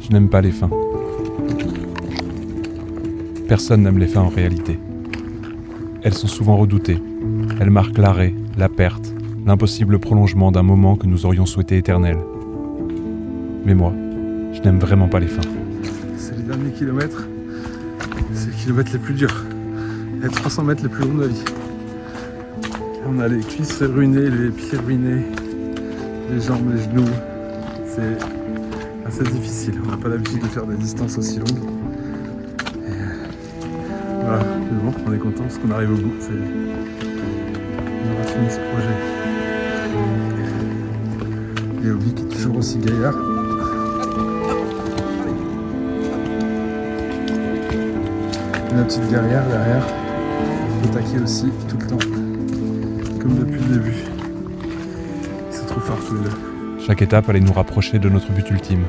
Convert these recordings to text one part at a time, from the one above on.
Je n'aime pas les fins. Personne n'aime les fins en réalité. Elles sont souvent redoutées. Elles marquent l'arrêt, la perte, l'impossible prolongement d'un moment que nous aurions souhaité éternel. Mais moi, je n'aime vraiment pas les fins. C'est les derniers kilomètres. C'est les kilomètres les plus durs. Les 300 mètres les plus longs de ma vie. On a les cuisses ruinées, les pieds ruinés, les jambes, les genoux. C'est assez difficile. On n'a pas l'habitude de faire des distances aussi longues. Voilà, mais bon, on est content parce qu'on arrive au bout. On aura fini ce projet. Et Obi qui est toujours aussi gaillard. La petite guerrière derrière, au taquet aussi, tout le temps. Comme depuis le début. Ils sont trop forts tous les deux. Chaque étape allait nous rapprocher de notre but ultime,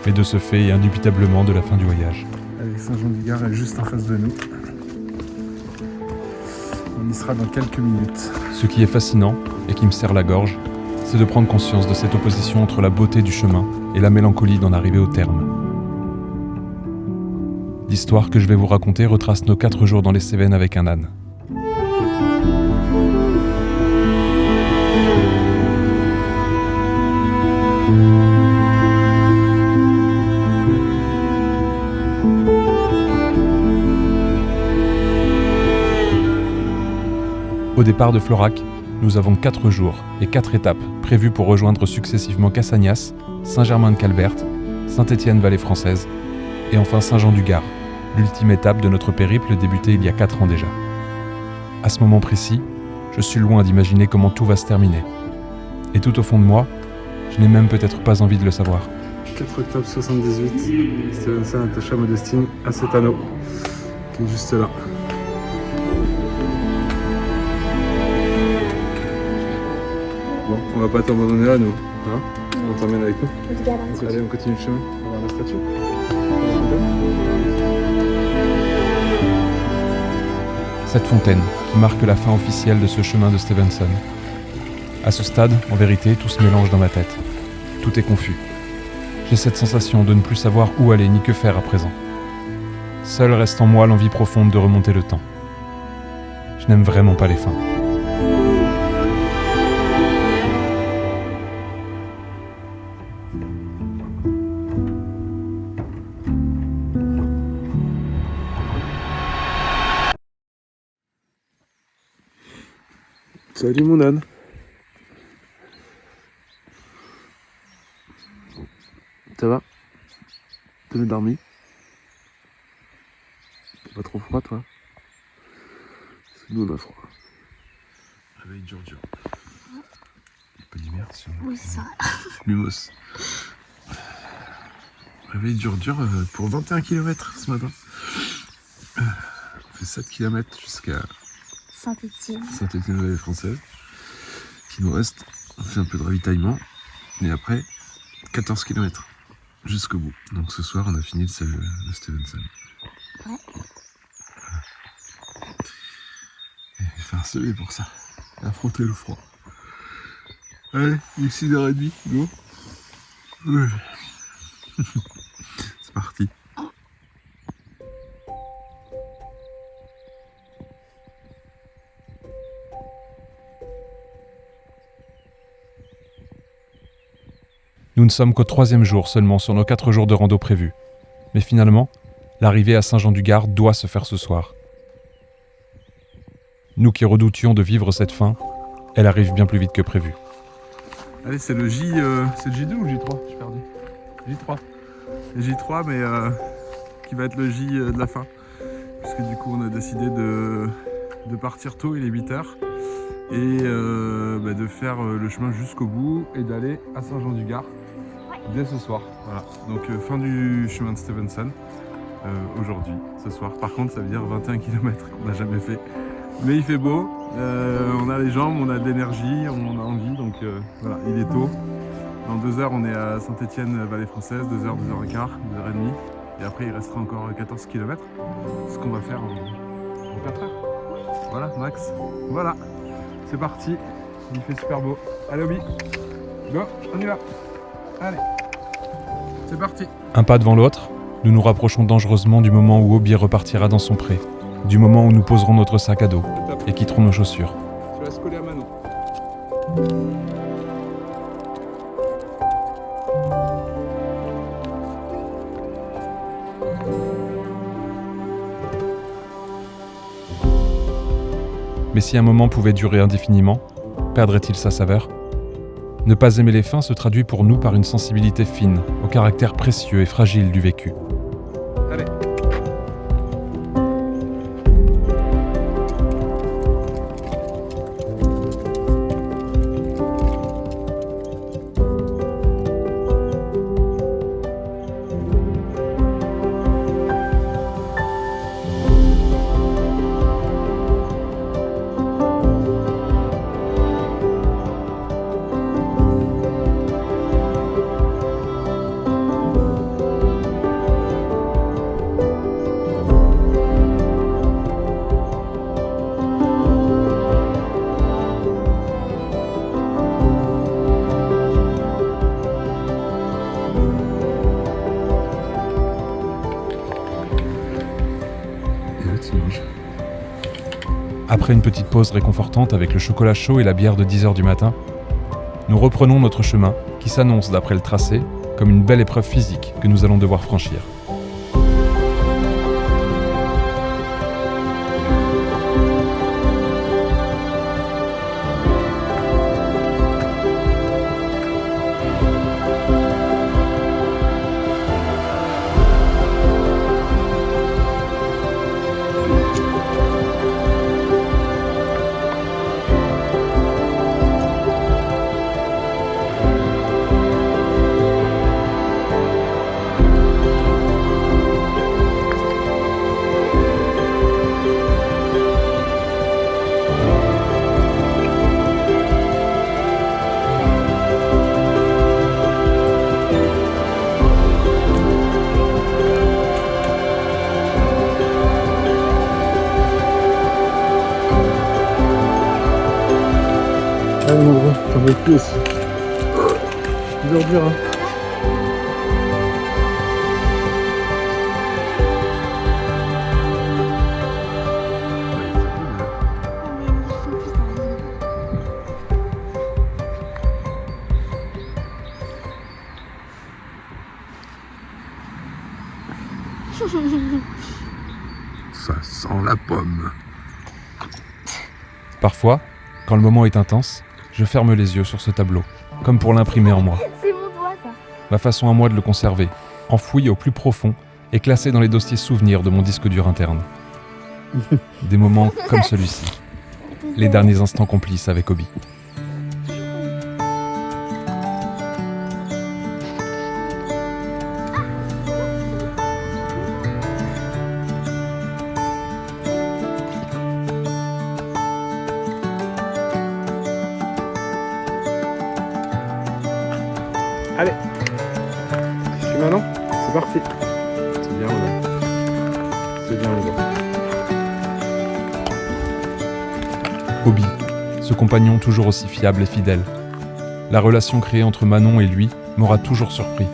mais de ce fait et indubitablement de la fin du voyage. Avec Saint-Jean-du-Gard est juste en face de nous. On y sera dans quelques minutes. Ce qui est fascinant, et qui me serre la gorge, c'est de prendre conscience de cette opposition entre la beauté du chemin et la mélancolie d'en arriver au terme. L'histoire que je vais vous raconter retrace nos 4 jours dans les Cévennes avec un âne. Au départ de Florac, nous avons 4 jours et 4 étapes prévues pour rejoindre successivement Cassagnas, Saint-Germain-de-Calberte, Saint-Étienne-Vallée Française et enfin Saint-Jean-du-Gard, l'ultime étape de notre périple débuté il y a 4 ans déjà. À ce moment précis, je suis loin d'imaginer comment tout va se terminer. Et tout au fond de moi, je n'ai même peut-être pas envie de le savoir. 4 octobre 78, Stevenson attaché à Modestine à cet anneau qui est juste là. Bon, on va pas t'abandonner là nous, hein? On t'emmène avec nous. Allez, on continue le chemin, on va voir la statue. Cette fontaine qui marque la fin officielle de ce chemin de Stevenson. À ce stade, en vérité, tout se mélange dans ma tête. Tout est confus. J'ai cette sensation de ne plus savoir où aller ni que faire à présent. Seul reste en moi l'envie profonde de remonter le temps. Je n'aime vraiment pas les fins. Salut mon âne. Ça va? T'as bien dormi? T'as pas trop froid toi? Parce que nous on a froid. Réveil dur. Pas d'hiver sur Oui, ça. Lumos. Réveil dur pour 21 km ce matin. On fait 7 km jusqu'à Saint-Étienne. Saint-Étienne-Vallée Française. Qui nous reste. On fait un peu de ravitaillement. Et après, 14 km jusqu'au bout. Donc ce soir, on a fini le Stevenson. Ouais. Voilà. Et il fait un soleil pour ça. Et affronter le froid. Allez, il est 6h30, go. Ouais. C'est parti. Nous ne sommes qu'au 3e jour seulement sur nos 4 jours de rando prévus. Mais finalement, l'arrivée à Saint-Jean-du-Gard doit se faire ce soir. Nous qui redoutions de vivre cette fin, elle arrive bien plus vite que prévu. Allez, c'est le J... c'est le J2 ou le J3? Je suis perdu. J3. Le J3, mais qui va être le J de la fin. Parce que du coup, on a décidé de partir tôt, il est 8h. Et de faire le chemin jusqu'au bout et d'aller à Saint-Jean-du-Gard dès ce soir. Voilà. Donc fin du chemin de Stevenson aujourd'hui, ce soir. Par contre, ça veut dire 21 km qu'on n'a jamais fait. Mais il fait beau, on a les jambes, on a de l'énergie, on a envie, donc voilà, il est tôt. Dans 2 heures, on est à Saint-Étienne-Vallée Française, 2 heures, 2h15, 2h30. Et après, il restera encore 14 km, ce qu'on va faire en 4 heures. Voilà, max. Voilà, c'est parti. Il fait super beau. Allez, Obi, go, on y va. Allez. C'est parti. Un pas devant l'autre, nous nous rapprochons dangereusement du moment où Obi repartira dans son pré, du moment où nous poserons notre sac à dos et quitterons nos chaussures. Tu vas se coller à Manon. Mais si un moment pouvait durer indéfiniment, perdrait-il sa saveur ? Ne pas aimer les fins se traduit pour nous par une sensibilité fine, au caractère précieux et fragile du vécu. Allez. Après une petite pause réconfortante avec le chocolat chaud et la bière de 10h du matin, nous reprenons notre chemin qui s'annonce d'après le tracé comme une belle épreuve physique que nous allons devoir franchir. Allez mon gros, j'en veux plus aussi. Dur, hein. Ça sent la pomme. Parfois, quand le moment est intense, je ferme les yeux sur ce tableau, comme pour l'imprimer en moi. C'est mon doigt, ça. Ma façon à moi de le conserver, enfoui au plus profond et classé dans les dossiers souvenirs de mon disque dur interne. Des moments comme celui-ci, les derniers instants complices avec Obi. Allez. Je suis Manon. C'est parti. C'est bien, Manon. C'est bien, Manon. Obi, ce compagnon toujours aussi fiable et fidèle. La relation créée entre Manon et lui m'aura toujours surpris,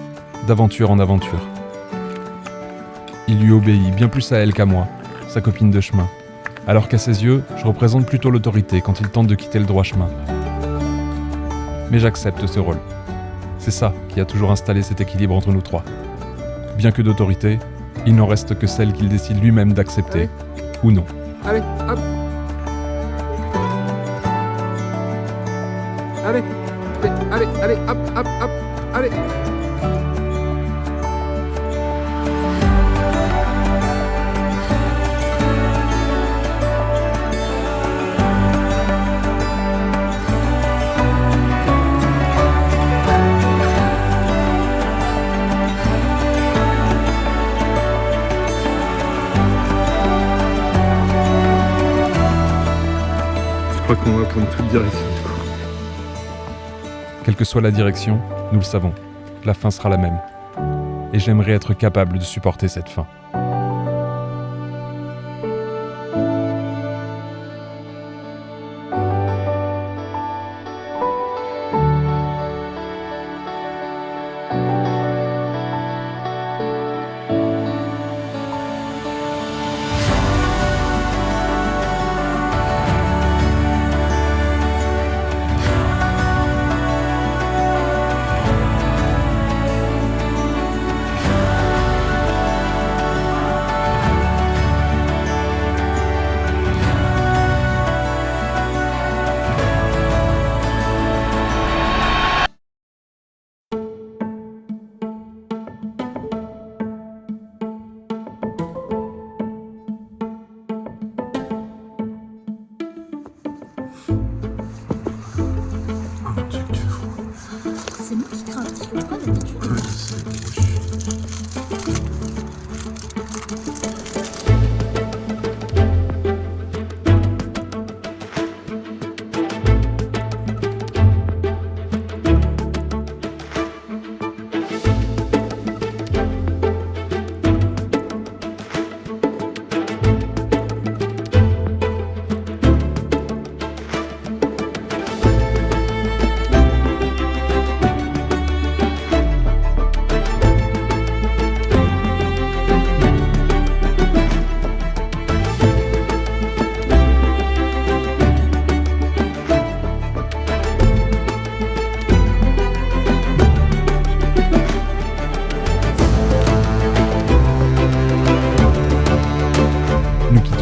d'aventure en aventure. Il lui obéit bien plus à elle qu'à moi, sa copine de chemin, alors qu'à ses yeux, je représente plutôt l'autorité quand il tente de quitter le droit chemin. Mais j'accepte ce rôle. C'est ça qui a toujours installé cet équilibre entre nous trois. Bien que d'autorité, il n'en reste que celle qu'il décide lui-même d'accepter, ou non. Allez, hop. Allez, allez, hop, allez. Je crois qu'on va prendre toute direction. Quelle que soit la direction, nous le savons, la fin sera la même. Et j'aimerais être capable de supporter cette fin.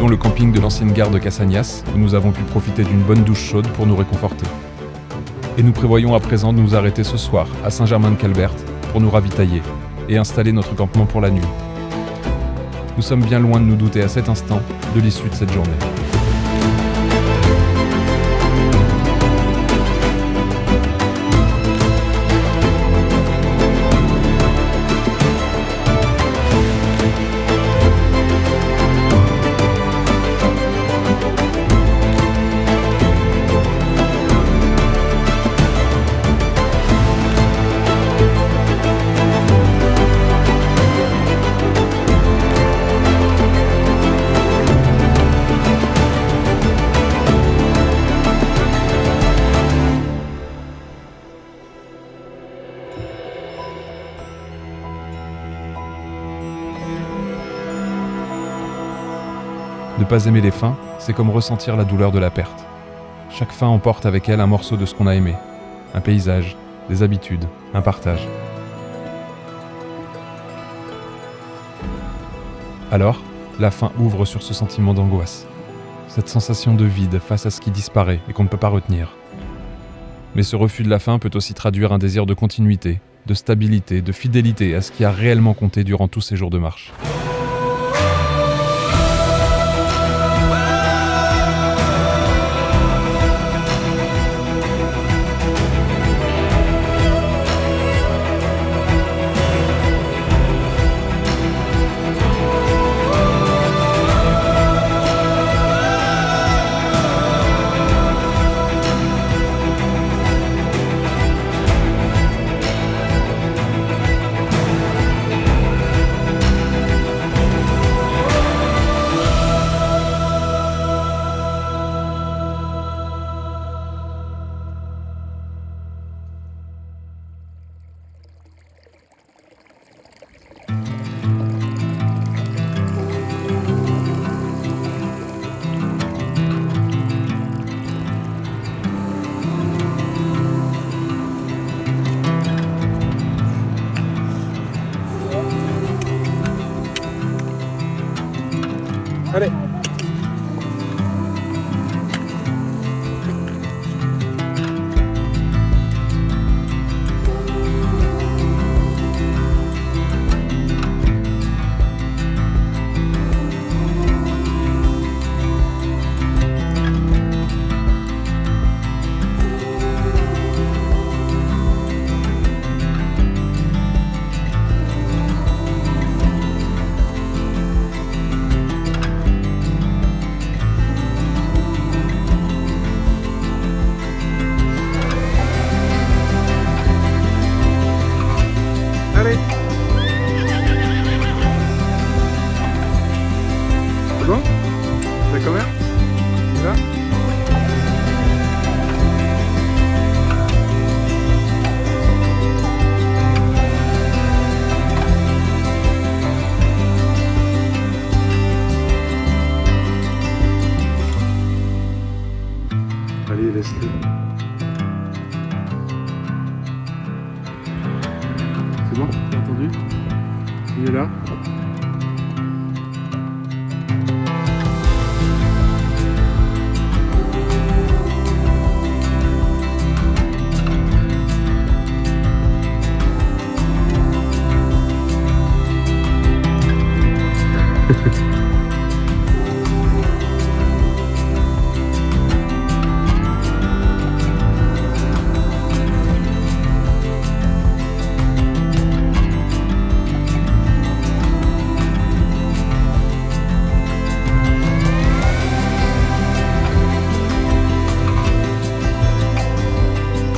quittons le camping de l'ancienne gare de Cassagnas, où nous avons pu profiter d'une bonne douche chaude pour nous réconforter. Et nous prévoyons à présent de nous arrêter ce soir à Saint-Germain-de-Calbert pour nous ravitailler et installer notre campement pour la nuit. Nous sommes bien loin de nous douter à cet instant de l'issue de cette journée. Ne pas aimer les fins, c'est comme ressentir la douleur de la perte. Chaque fin emporte avec elle un morceau de ce qu'on a aimé. Un paysage, des habitudes, un partage. Alors, la fin ouvre sur ce sentiment d'angoisse. Cette sensation de vide face à ce qui disparaît et qu'on ne peut pas retenir. Mais ce refus de la fin peut aussi traduire un désir de continuité, de stabilité, de fidélité à ce qui a réellement compté durant tous ces jours de marche. Allez. Allez. C'est bon? C'est combien? Là? Allez, laisse-le. C'est bon? T'as entendu? Il est là?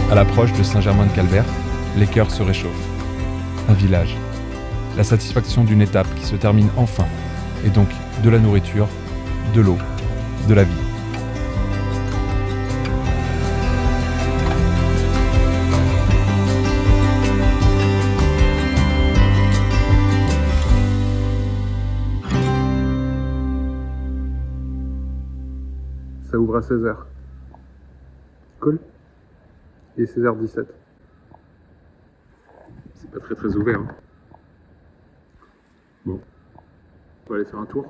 À l'approche de Saint-Germain-de-Calbert, les cœurs se réchauffent. Un village. La satisfaction d'une étape qui se termine enfin. Et donc de la nourriture, de l'eau, de la vie. Ça ouvre à 16h. Cool. Et 16h17. C'est pas très ouvert. Hein. Bon. On va aller faire un tour.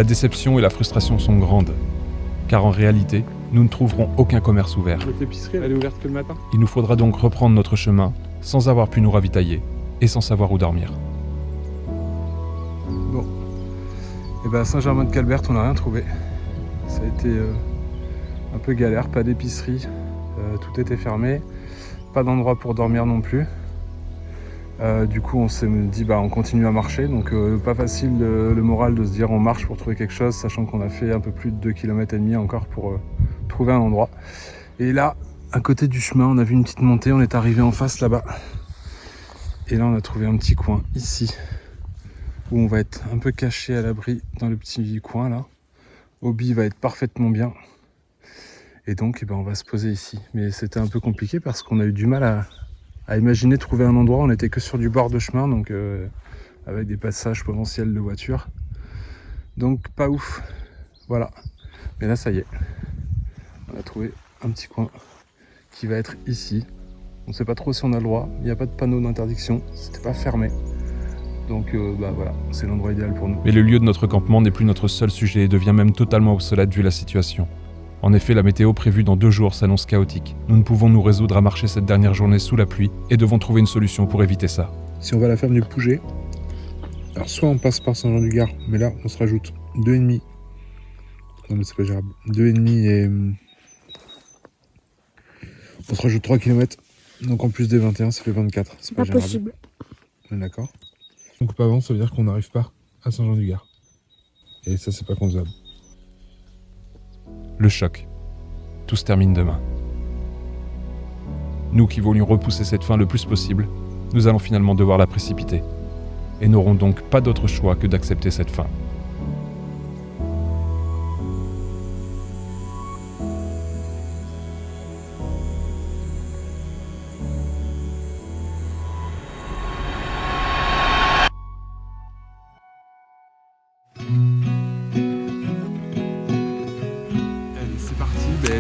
La déception et la frustration sont grandes, car en réalité, nous ne trouverons aucun commerce ouvert. L'épicerie, elle est ouverte que le matin. Il nous faudra donc reprendre notre chemin sans avoir pu nous ravitailler et sans savoir où dormir. Bon, et ben à Saint-Germain-de-Calbert, on n'a rien trouvé. Ça a été un peu galère, pas d'épicerie, tout était fermé, pas d'endroit pour dormir non plus. Du coup on s'est dit on continue à marcher, donc pas facile le moral de se dire on marche pour trouver quelque chose, sachant qu'on a fait un peu plus de 2,5 km encore pour trouver un endroit. Et là, à côté du chemin, on a vu une petite montée, on est arrivé en face là-bas. Et là on a trouvé un petit coin ici, où on va être un peu caché à l'abri dans le petit coin là. Obi va être parfaitement bien. Et donc on va se poser ici. Mais c'était un peu compliqué parce qu'on a eu du mal à imaginer trouver un endroit. On n'était que sur du bord de chemin, donc avec des passages potentiels de voitures. Donc pas ouf. Voilà. Mais là ça y est. On a trouvé un petit coin qui va être ici. On ne sait pas trop si on a le droit. Il n'y a pas de panneau d'interdiction. C'était pas fermé. Donc voilà, c'est l'endroit idéal pour nous. Mais le lieu de notre campement n'est plus notre seul sujet et devient même totalement obsolète vu la situation. En effet, la météo prévue dans 2 jours s'annonce chaotique. Nous ne pouvons nous résoudre à marcher cette dernière journée sous la pluie et devons trouver une solution pour éviter ça. Si on va à la ferme du Pouget, alors soit on passe par Saint-Jean-du-Gard, mais là on se rajoute 2,5. Non mais c'est pas gérable. 2,5 et... on se rajoute 3 km. Donc en plus des 21, ça fait 24. C'est pas gérable. Possible. On est d'accord. Donc pas avant, ça veut dire qu'on n'arrive pas à Saint-Jean-du-Gard. Et ça c'est pas concevable. Le choc. Tout se termine demain. Nous qui voulions repousser cette fin le plus possible, nous allons finalement devoir la précipiter. Et n'aurons donc pas d'autre choix que d'accepter cette fin.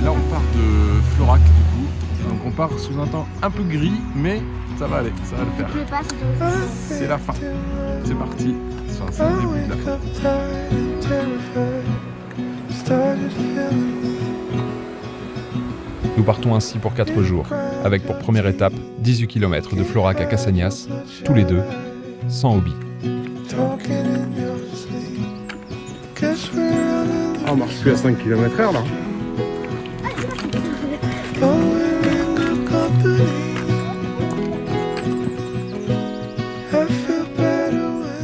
Là on part de Florac du coup, donc on part sous un temps un peu gris, mais ça va aller, ça va le faire. C'est la fin, c'est parti, c'est le début de la fin. Nous partons ainsi pour 4 jours, avec pour première étape 18 km de Florac à Cassagnas, tous les deux, sans hobby. On marche plus à 5 km/h là.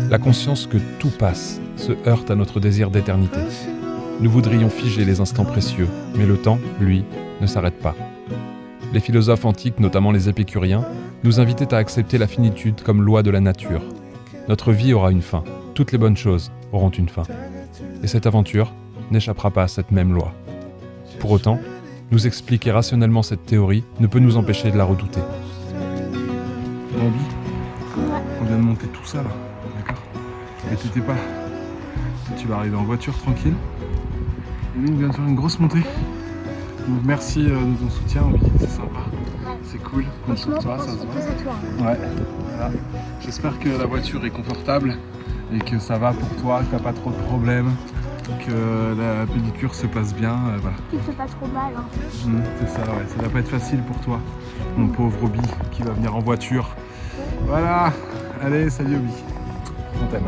La conscience que tout passe se heurte à notre désir d'éternité. Nous voudrions figer les instants précieux, mais le temps, lui, ne s'arrête pas. Les philosophes antiques, notamment les épicuriens, nous invitaient à accepter la finitude comme loi de la nature. Notre vie aura une fin, toutes les bonnes choses auront une fin. Et cette aventure n'échappera pas à cette même loi. Pour autant, nous expliquer rationnellement cette théorie ne peut nous empêcher de la redouter. Bambi, on vient de monter tout ça là, d'accord? Et t'étais pas. Tu vas arriver en voiture tranquille. Et nous on vient de faire une grosse montée. Donc merci de ton soutien, oui, c'est sympa. C'est cool. Franchement, Toi, ça se c'est voit. plus à toi. Ouais, voilà. J'espère que la voiture est confortable et que ça va pour toi, que t'as pas trop de problèmes, que la pédicure se passe bien, voilà. Tu te fais pas trop mal. Hein. C'est ça, ouais. Ça va pas être facile pour toi, mon pauvre Obi qui va venir en voiture. Voilà, allez, salut Obi. On t'aime.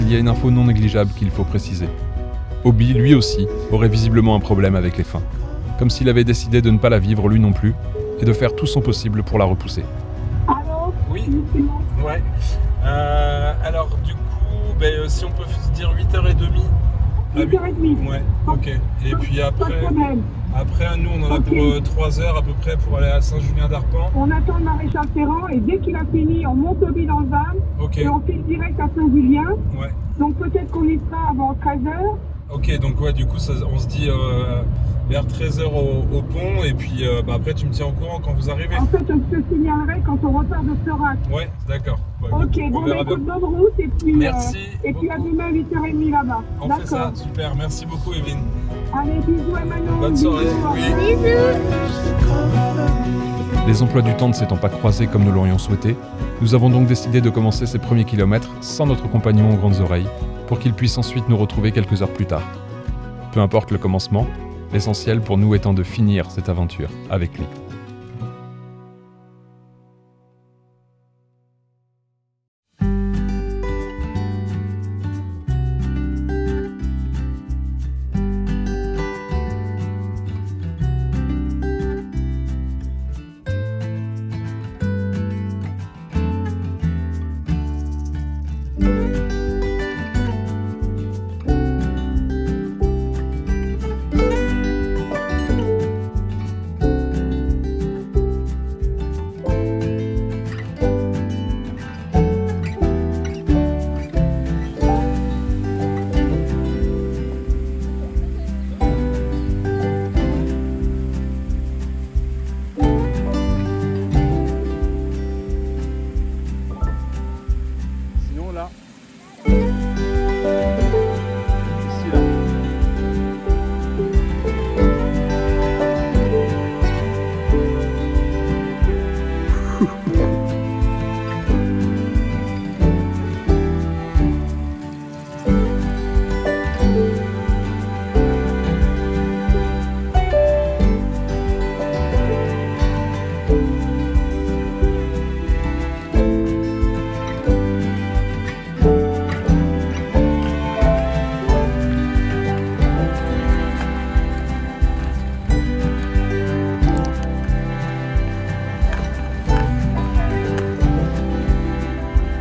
Il y a une info non négligeable qu'il faut préciser. Obi, lui aussi, aurait visiblement un problème avec les fins. Comme s'il avait décidé de ne pas la vivre lui non plus, et de faire tout son possible pour la repousser. Allô? Oui. Ouais. Alors du coup, si on peut se dire 8h30. 8h30. Ouais, ok. Et puis Pas de après, problème. nous on en a pour 3 heures à peu près pour aller à Saint-Julien-d'Arpan. On attend le maréchal Ferrand et dès qu'il a fini, on monte au dans le van Ok. et on file direct à Saint-Julien. Ouais. Donc peut-être qu'on y sera avant 13h. Ok, donc ouais, du coup, on se dit vers 13h au pont et puis après tu me tiens au courant quand vous arrivez. En fait, je te signalerai quand on repart de Florac. Ouais, d'accord. Ouais, Ok, on bon, verra bien. écoute, bonne route et puis, Merci et puis à beaucoup. demain 8h30 là-bas. On fait ça, super. Merci beaucoup, Evelyne. Allez, bisous à Manon. Bonne soirée. Bisous, au Oui. revoir. Bisous. Les emplois du temps ne s'étant pas croisés comme nous l'aurions souhaité, nous avons donc décidé de commencer ces premiers kilomètres sans notre compagnon aux grandes oreilles, pour qu'il puisse ensuite nous retrouver quelques heures plus tard. Peu importe le commencement, l'essentiel pour nous étant de finir cette aventure avec lui. Sinon là. Ici là.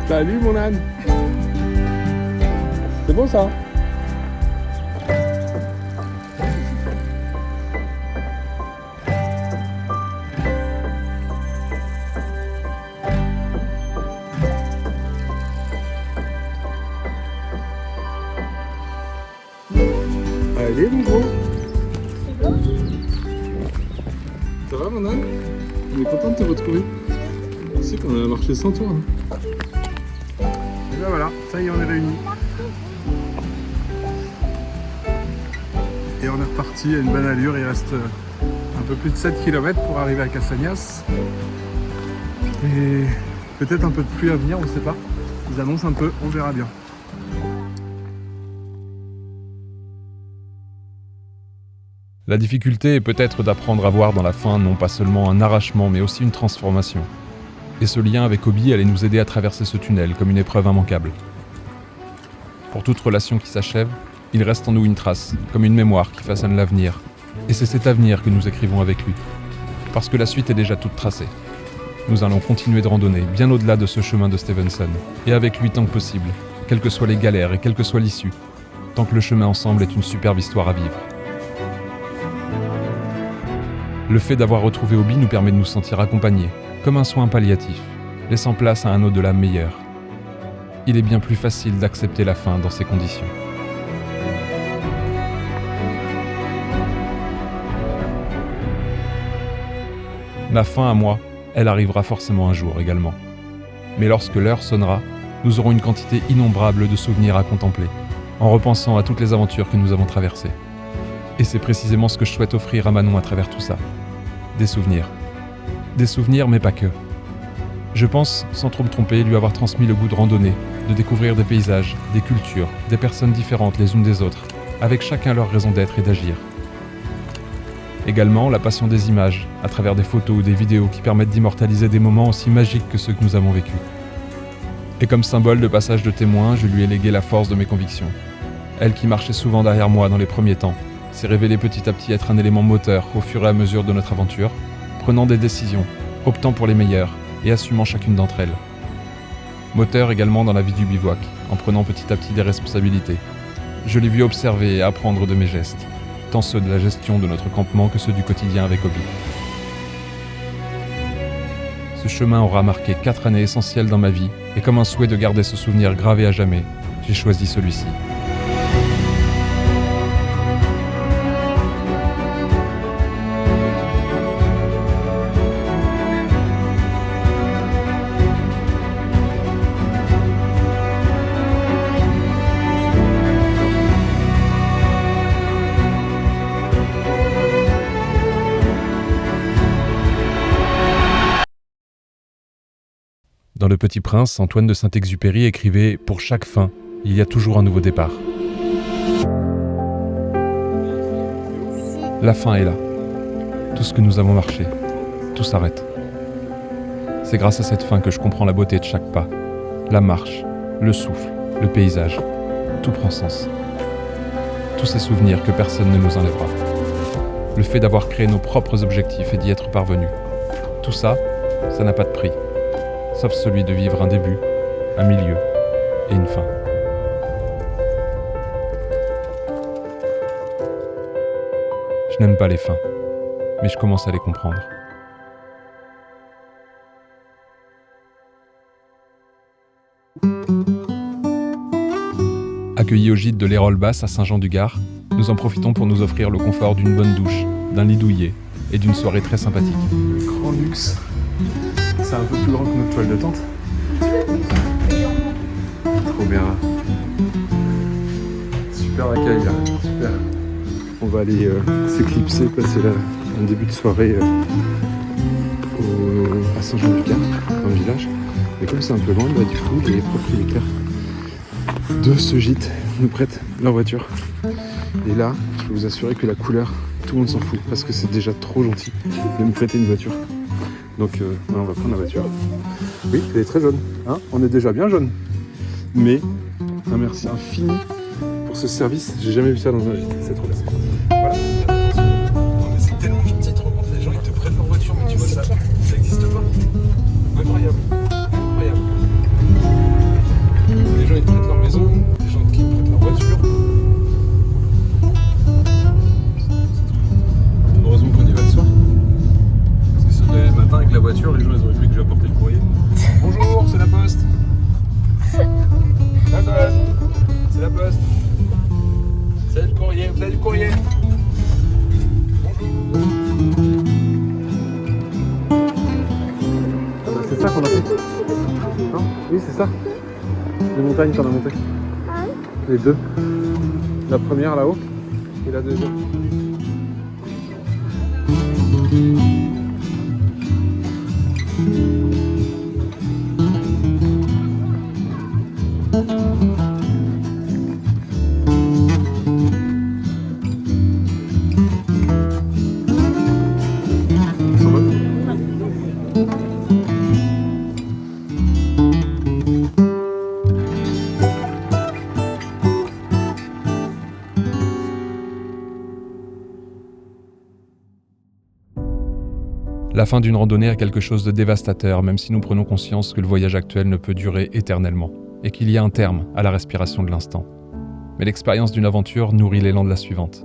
Salut mon âne. C'est beau ça. Allez mon gros. Ça va mon âne? On est content de te retrouver. Tu sais qu'on a marché sans toi. Hein. Et ben voilà, ça y est, on est réunis. Et on est reparti à une bonne allure. Il reste un peu plus de 7 km pour arriver à Cassagnas. Et peut-être un peu de pluie à venir, on ne sait pas. Ils annoncent un peu, on verra bien. La difficulté est peut-être d'apprendre à voir dans la faim non pas seulement un arrachement mais aussi une transformation. Et ce lien avec Obi allait nous aider à traverser ce tunnel comme une épreuve immanquable. Pour toute relation qui s'achève, il reste en nous une trace, comme une mémoire qui façonne l'avenir. Et c'est cet avenir que nous écrivons avec lui. Parce que la suite est déjà toute tracée. Nous allons continuer de randonner bien au-delà de ce chemin de Stevenson, et avec lui tant que possible, quelles que soient les galères et quelle que soit l'issue, tant que le chemin ensemble est une superbe histoire à vivre. Le fait d'avoir retrouvé Obi nous permet de nous sentir accompagnés, comme un soin palliatif, laissant place à un au-delà meilleur. Il est bien plus facile d'accepter la fin dans ces conditions. Ma fin à moi, elle arrivera forcément un jour également. Mais lorsque l'heure sonnera, nous aurons une quantité innombrable de souvenirs à contempler, en repensant à toutes les aventures que nous avons traversées. Et c'est précisément ce que je souhaite offrir à Manon à travers tout ça. Des souvenirs. Des souvenirs, mais pas que. Je pense, sans trop me tromper, lui avoir transmis le goût de randonner, de découvrir des paysages, des cultures, des personnes différentes les unes des autres, avec chacun leur raison d'être et d'agir. Également, la passion des images, à travers des photos ou des vidéos qui permettent d'immortaliser des moments aussi magiques que ceux que nous avons vécus. Et comme symbole de passage de témoin, je lui ai légué la force de mes convictions. Elle qui marchait souvent derrière moi dans les premiers temps, s'est révélée petit à petit être un élément moteur au fur et à mesure de notre aventure, prenant des décisions, optant pour les meilleures et assumant chacune d'entre elles. Moteur également dans la vie du bivouac, en prenant petit à petit des responsabilités. Je l'ai vu observer et apprendre de mes gestes, tant ceux de la gestion de notre campement que ceux du quotidien avec Obi. Ce chemin aura marqué 4 années essentielles dans ma vie, et comme un souhait de garder ce souvenir gravé à jamais, j'ai choisi celui-ci. Dans Le Petit Prince, Antoine de Saint-Exupéry écrivait « Pour chaque fin, il y a toujours un nouveau départ ». La fin est là. Tout ce que nous avons marché, tout s'arrête. C'est grâce à cette fin que je comprends la beauté de chaque pas. La marche, le souffle, le paysage, tout prend sens. Tous ces souvenirs que personne ne nous enlèvera. Le fait d'avoir créé nos propres objectifs et d'y être parvenu. Tout ça, ça n'a pas de prix. Sauf celui de vivre un début, un milieu et une fin. Je n'aime pas les fins, mais je commence à les comprendre. Accueillis au gîte de l'Hérolbas à Saint-Jean-du-Gard, nous en profitons pour nous offrir le confort d'une bonne douche, d'un lit douillet et d'une soirée très sympathique. Grand luxe. C'est un peu plus grand que notre toile de tente. Trop bien. Super accueil là, super. On va aller s'éclipser, passer là un début de soirée à Saint-Jean-du-Gard, dans le village. Et comme c'est un peu loin, bah, du coup, les propriétaires de ce gîte nous prêtent leur voiture. Et là, je peux vous assurer que la couleur, tout le monde s'en fout, parce que c'est déjà trop gentil de nous prêter une voiture. Donc on va prendre la voiture. Oui, elle est très jaune. Hein, on est déjà bien jaune. Mais un merci infini pour ce service. J'ai jamais vu ça dans un gîte. C'est trop bien. Voilà. Non, mais c'est tellement gentil de te rendre compte. Les gens ils te prennent leur voiture, mais tu vois ça n'existe pas. Incroyable. Incroyable. Les gens ils te prêtent leur maison, les gens qui te prêtent leur voiture. Heureusement qu'on y va le soir. Le matin avec la voiture, les gens ils auraient cru que j'apportais le courrier. Bonjour, c'est la poste. La poste. C'est la poste. C'est le courrier, vous avez du courrier. Bonjour. Ah bah c'est ça qu'on a fait. Non ? Oui c'est ça. Les montagnes qu'on a montées. Les deux. La première là-haut et la deuxième. La fin d'une randonnée a quelque chose de dévastateur, même si nous prenons conscience que le voyage actuel ne peut durer éternellement, et qu'il y a un terme à la respiration de l'instant. Mais l'expérience d'une aventure nourrit l'élan de la suivante.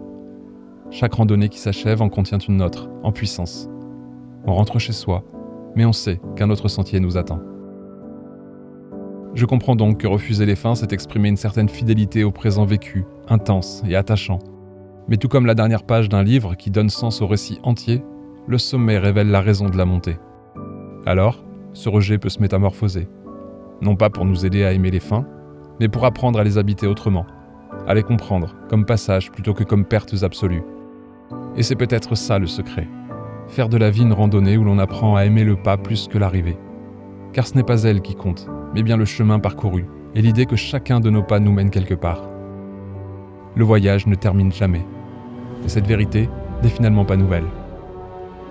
Chaque randonnée qui s'achève en contient une autre, en puissance. On rentre chez soi, mais on sait qu'un autre sentier nous attend. Je comprends donc que refuser les fins, c'est exprimer une certaine fidélité au présent vécu, intense et attachant. Mais tout comme la dernière page d'un livre qui donne sens au récit entier, le sommet révèle la raison de la montée. Alors, ce rejet peut se métamorphoser. Non pas pour nous aider à aimer les fins, mais pour apprendre à les habiter autrement, à les comprendre comme passage plutôt que comme pertes absolues. Et c'est peut-être ça le secret. Faire de la vie une randonnée où l'on apprend à aimer le pas plus que l'arrivée. Car ce n'est pas elle qui compte, mais bien le chemin parcouru et l'idée que chacun de nos pas nous mène quelque part. Le voyage ne termine jamais. Et cette vérité n'est finalement pas nouvelle.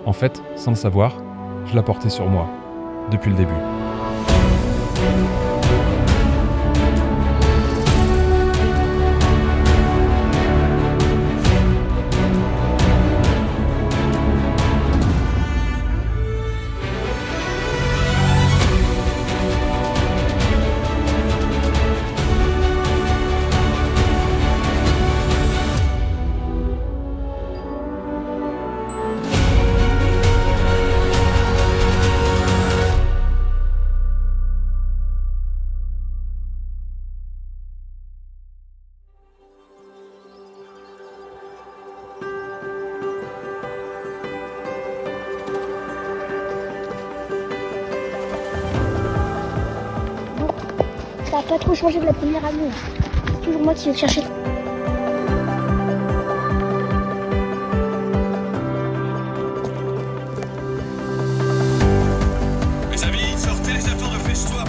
En fait, sans le savoir, je la portais sur moi, depuis le début. Ça n'a pas trop changé de la première année. C'est toujours moi qui vais chercher. Mes amis, sortez les affaires de festoir.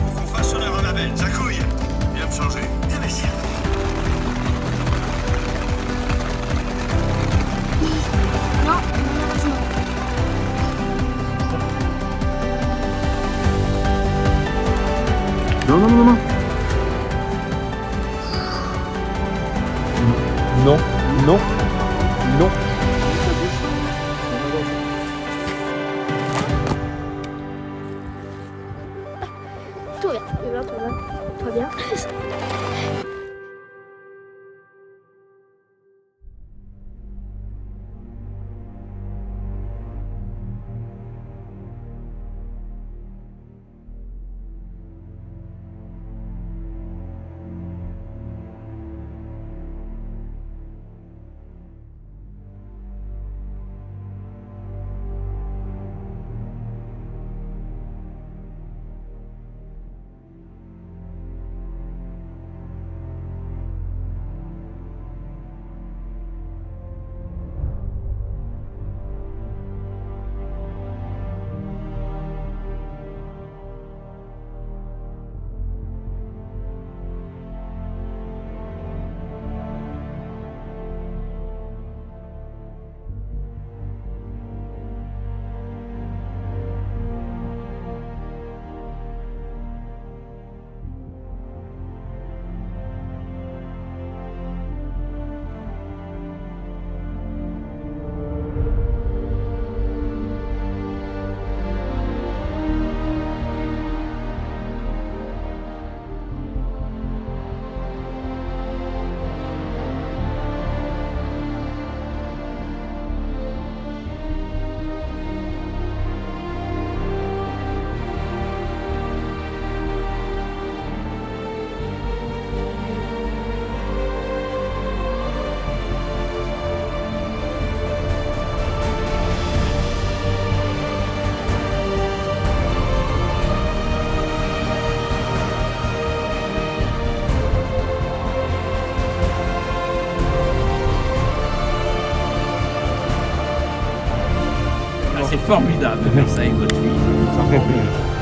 c'est formidable de faire ça avec votre fille. Ça fait plaisir.